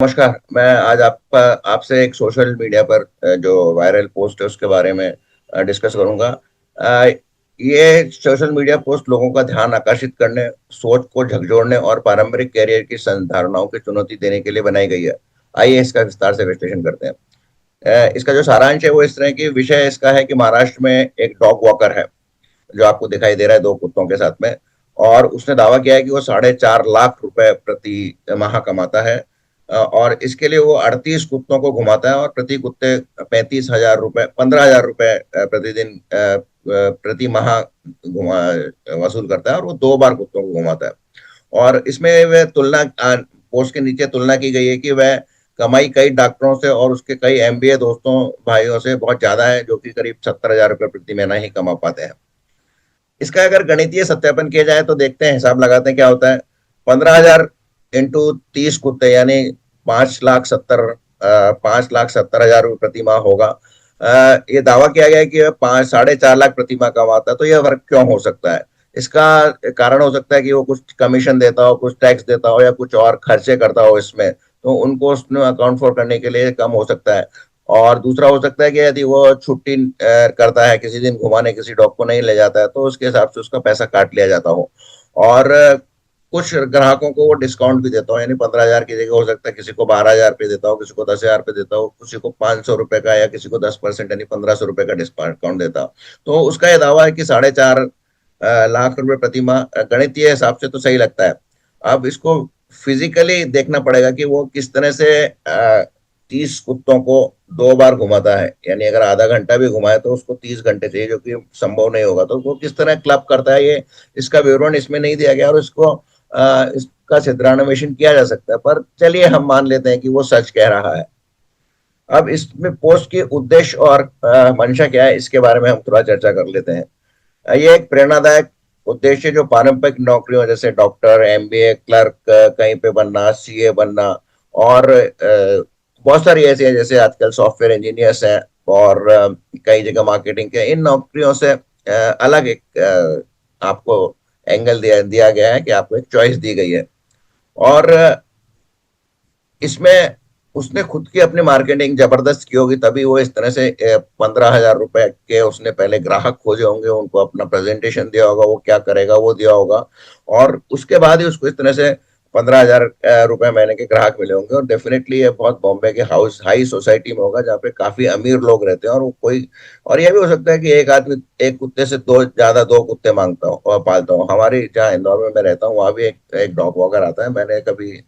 नमस्कार। मैं आज आपसे एक सोशल मीडिया पर जो वायरल पोस्ट है उसके बारे में डिस्कस करूंगा। ये सोशल मीडिया पोस्ट लोगों का ध्यान आकर्षित करने, सोच को झकझोरने और पारंपरिक कैरियर की संधारणाओं की चुनौती देने के लिए बनाई गई है। आइए इसका विस्तार से विश्लेषण करते हैं। इसका जो सारांश है वो इस तरह की विषय इसका है कि महाराष्ट्र में एक डॉग वॉकर है जो आपको दिखाई दे रहा है दो कुत्तों के साथ में। और उसने दावा किया है कि वो 4.5 लाख रुपए प्रति माह कमाता है। और इसके लिए वो 38 कुत्तों को घुमाता है और प्रति कुत्ते 35,000 रुपए 15,000 रुपए प्रतिदिन प्रति माह घुमा वसूल करता है और वो 2 बार कुत्तों को घुमाता है। और इसमें वह तुलना पोस्ट के नीचे तुलना की गई है कि वह कमाई कई डॉक्टरों से और उसके कई एमबीए दोस्तों भाइयों से बहुत ज्यादा है, जो कि करीब 70,000 रुपए प्रति महीना ही कमा पाते हैं। इसका अगर गणितीय सत्यापन किया जाए तो देखते हैं, हिसाब लगाते हैं क्या होता है। 15,000 इंटू 30 कुत्ते यानी 5,70,000 रुपये प्रति माह होगा। ये दावा किया गया है कि 5 साढ़े 4 लाख प्रति माह कमाता है। तो यह फर्क क्यों हो सकता है? इसका कारण हो सकता है कि वो कुछ कमीशन देता हो, कुछ टैक्स देता हो या कुछ और खर्चे करता हो इसमें, तो उनको उसमें अकाउंट फॉर करने के लिए कम हो सकता है। और दूसरा हो सकता है कि यदि वो छुट्टी करता है, किसी दिन घुमाने किसी डॉग को नहीं ले जाता है, तो उसके हिसाब से उसका पैसा काट लिया जाता हो। और कुछ ग्राहकों को वो डिस्काउंट भी देता हो, यानी 15,000 की जगह हो सकता है किसी को 12,000 रुपये देता हो, किसी को 10,000 रुपये देता हो, किसी को 500 रुपये का या किसी को 10% यानी 1,500 रुपये का डिस्काउंट देता हो। तो उसका यह दावा है कि 4.5 लाख रुपए प्रति माह गणितीय हिसाब से तो सही लगता है। अब इसको फिजिकली देखना पड़ेगा कि वो किस तरह से 30 कुत्तों को 2 बार घुमाता है। यानी अगर आधा घंटा भी घुमाए तो उसको 30 घंटे चाहिए, जो कि संभव नहीं होगा। तो वो किस तरह क्लब करता है, ये इसका विवरण इसमें नहीं दिया गया और इसका चित्रान्वेषण किया जा सकता है। पर चलिए हम मान लेते हैं कि वो सच कह रहा है। अब इसमें पोस्ट के उद्देश्य और मंशा क्या है, इसके बारे में हम थोड़ा चर्चा कर लेते हैं। ये एक प्रेरणादायक उद्देश्य जो पारंपरिक नौकरियों जैसे डॉक्टर, एमबीए, क्लर्क, कहीं पे बनना, सीए बनना, और बहुत सारी ऐसी है जैसे आजकल सॉफ्टवेयर इंजीनियर्स हैं, और कई जगह मार्केटिंग के, इन नौकरियों से अलग एक आपको एंगल दिया गया है कि आपको एक चॉइस दी गई है। और इसमें उसने खुद की अपनी मार्केटिंग जबरदस्त की होगी, तभी वो इस तरह से 15,000 रुपए के उसने पहले ग्राहक खोजे होंगे, उनको अपना प्रेजेंटेशन दिया होगा, वो क्या करेगा वो दिया होगा, और उसके बाद ही उसको इस तरह से 15,000 रुपए महीने के ग्राहक मिले होंगे। और डेफिनेटली ये बहुत बॉम्बे के हाउस हाई सोसाइटी में होगा, जहाँ पे काफी अमीर लोग रहते हैं। और वो कोई, और यह भी हो सकता है कि एक आदमी एक कुत्ते से दो कुत्ते मांगता हो और पालता हो। हमारी जहाँ इंदौर में मैं रहता हूँ वहां भी एक डॉग वॉकर आता है। मैंने कभी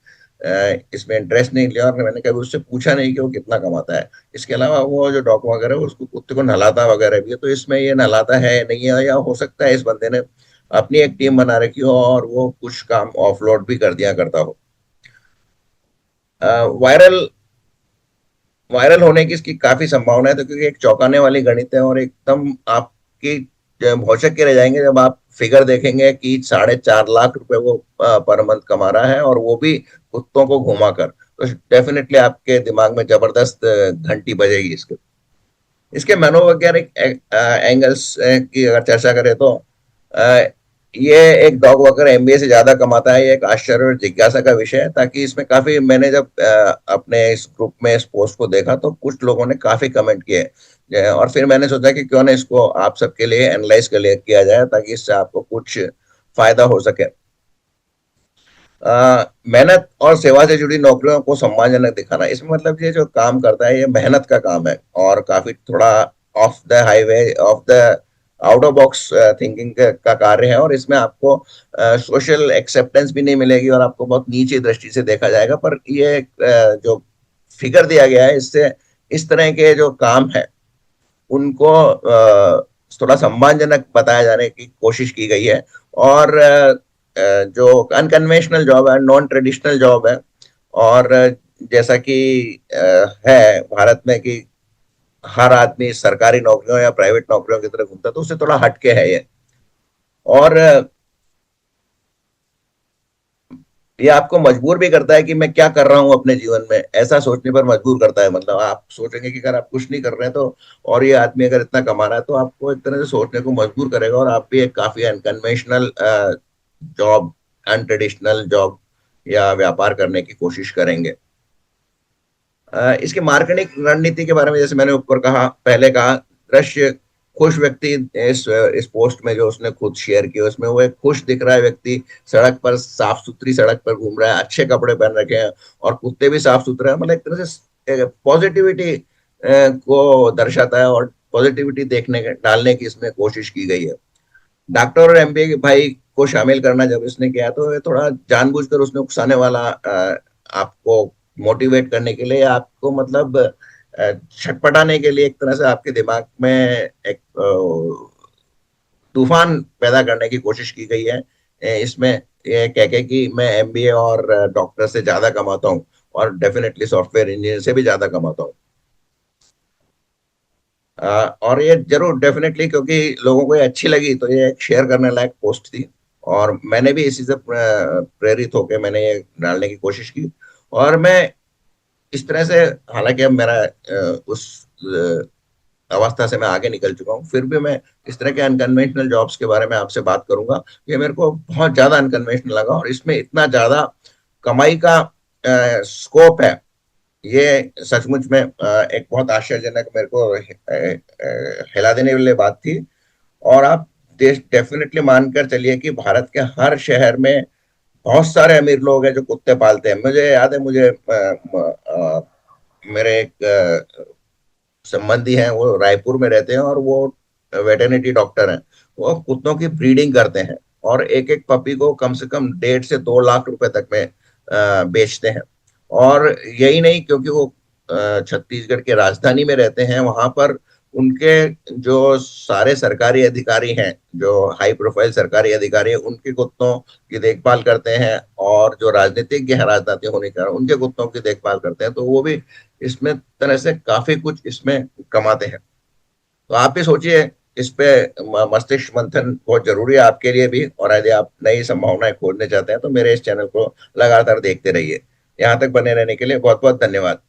इसमें इंटरेस्ट नहीं लिया और मैंने कभी उससे पूछा नहीं कि वो कितना कमाता है। इसके अलावा वो जो डॉग वगैरह है उसको कुत्ते को नहलाता वगैरह भी है, तो इसमें ये नहलाता है नहीं है, या हो सकता है इस बंदे ने अपनी एक टीम बना रखी हो और वो कुछ काम ऑफलोड भी कर दिया करता हो। वायरल वायरल होने की इसकी काफी संभावना है, तो क्योंकि एक चौंकाने वाली गणित है और एकदम आपकी भौचक के रह जाएंगे जब आप फिगर देखेंगे कि 4.5 लाख रुपए वो पर मंथ कमा रहा है, और वो भी कुत्तों को घुमाकर। तो डेफिनेटली आपके दिमाग में जबरदस्त घंटी बजेगी। इसके इसके मनोवैज्ञानिक एंगल्स की अगर चर्चा करें तो अ, ये एक डॉग वॉकर एमबीए से ज्यादा कमाता है, ये एक आश्चर्य और जिज्ञासा का विषय है। ताकि इसमें काफी, मैंने जब अपने इस ग्रुप में इस पोस्ट को देखा तो कुछ लोगों ने काफी कमेंट किए। और फिर मैंने सोचा कि क्यों ना इसको आप सबके लिए एनालाइज कर लिया किया जाए, ताकि इससे आपको कुछ फायदा हो सके। मेहनत और सेवा से जुड़ी नौकरियों को सम्मानजनक दिखाना, इसमें मतलब ये जो काम करता है ये मेहनत का काम है और काफी थोड़ा of the highway, of the out of box thinking का कार्य है। और इसमें आपको सोशल एक्सेप्टेंस भी नहीं मिलेगी और आपको बहुत नीची दृष्टि से देखा जाएगा। पर ये जो फिगर दिया गया है, इससे इस तरह के जो काम है उनको थोड़ा सम्मानजनक बताया जाने की कोशिश की गई है। और जो अनकन्वेंशनल जॉब है, नॉन ट्रेडिशनल जॉब है, और जैसा कि है भारत में कि हर आदमी सरकारी नौकरियों या प्राइवेट नौकरियों की तरफ घूमता है, तो उससे थोड़ा हटके है ये। और ये आपको मजबूर भी करता है कि मैं क्या कर रहा हूं अपने जीवन में, ऐसा सोचने पर मजबूर करता है। मतलब आप सोचेंगे कि अगर आप कुछ नहीं कर रहे हैं तो, और ये आदमी अगर इतना कमा रहा है, तो आपको एक तरह से सोचने को मजबूर करेगा और आप भी एक काफी अनकन्वेंशनल जॉब, अनट्रेडिशनल जॉब या व्यापार करने की कोशिश करेंगे। इसकी मार्केटिंग रणनीति के बारे में जैसे मैंने ऊपर कहा, पहले कहा, दृश्य खुश व्यक्ति, इस पोस्ट में जो उसने खुद शेयर किया उसमें वो एक खुश दिख रहा है व्यक्ति, सड़क पर, साफ सुथरी सड़क पर घूम रहा है, अच्छे कपड़े पहन रखे हैं और कुत्ते भी साफ सुथरे हैं, मतलब एक तरह से पॉजिटिविटी को दर्शाता है और पॉजिटिविटी डालने की इसमें कोशिश की गई है। डॉक्टर और एमबीए भाई को शामिल करना जब इसने किया तो ये थोड़ा जानबूझकर उसने उकसाने वाला, आपको मोटिवेट करने के लिए, आपको मतलब छटपटाने के लिए, एक तरह से आपके दिमाग में एक तूफान पैदा करने की कोशिश की गई है। इसमें ये कह के कि मैं एमबीए और डॉक्टर से ज्यादा कमाता हूँ और डेफिनेटली सॉफ्टवेयर इंजीनियर से भी ज्यादा कमाता हूँ। और ये जरूर डेफिनेटली, क्योंकि लोगों को ये अच्छी लगी तो ये एक शेयर करने लायक पोस्ट थी और मैंने भी इसी से प्रेरित होकर मैंने ये डालने की कोशिश की। और मैं इस तरह से, हालांकि अब मेरा उस अवस्था से मैं आगे निकल चुका हूँ, फिर भी मैं इस तरह के अनकन्वेंशनल जॉब्स के बारे में आपसे बात करूंगा। ये मेरे को बहुत ज्यादा अनकन्वेंशनल लगा और इसमें इतना ज्यादा कमाई का स्कोप है, ये सचमुच में एक बहुत आश्चर्यजनक, मेरे को हिला देने वाली बात थी। और आप डेफिनेटली मानकर चलिए कि भारत के हर शहर में बहुत सारे अमीर लोग हैं जो कुत्ते पालते हैं। मुझे याद है, मुझे मेरे एक संबंधी हैं, वो रायपुर में रहते हैं और वो वेटरनिटी डॉक्टर हैं। वो कुत्तों की ब्रीडिंग करते हैं और एक एक पपी को कम से कम 1.5 से 2 लाख रुपए तक में बेचते हैं। और यही नहीं, क्योंकि वो छत्तीसगढ़ की राजधानी में रहते हैं, वहां पर उनके जो सारे सरकारी अधिकारी हैं, जो हाई प्रोफाइल सरकारी अधिकारी हैं, उनके कुत्तों की देखभाल करते हैं और जो राजनीतिज्ञ हैं, राजनीति होने के कारण उनके कुत्तों की देखभाल करते हैं, तो वो भी इसमें तरह से काफी कुछ इसमें कमाते हैं। तो आप भी सोचिए, इस पे मस्तिष्क मंथन बहुत जरूरी है आपके लिए भी, और यदि आप नई संभावनाएं खोजने चाहते हैं तो मेरे इस चैनल को लगातार देखते रहिए। यहाँ तक बने रहने के लिए बहुत बहुत धन्यवाद।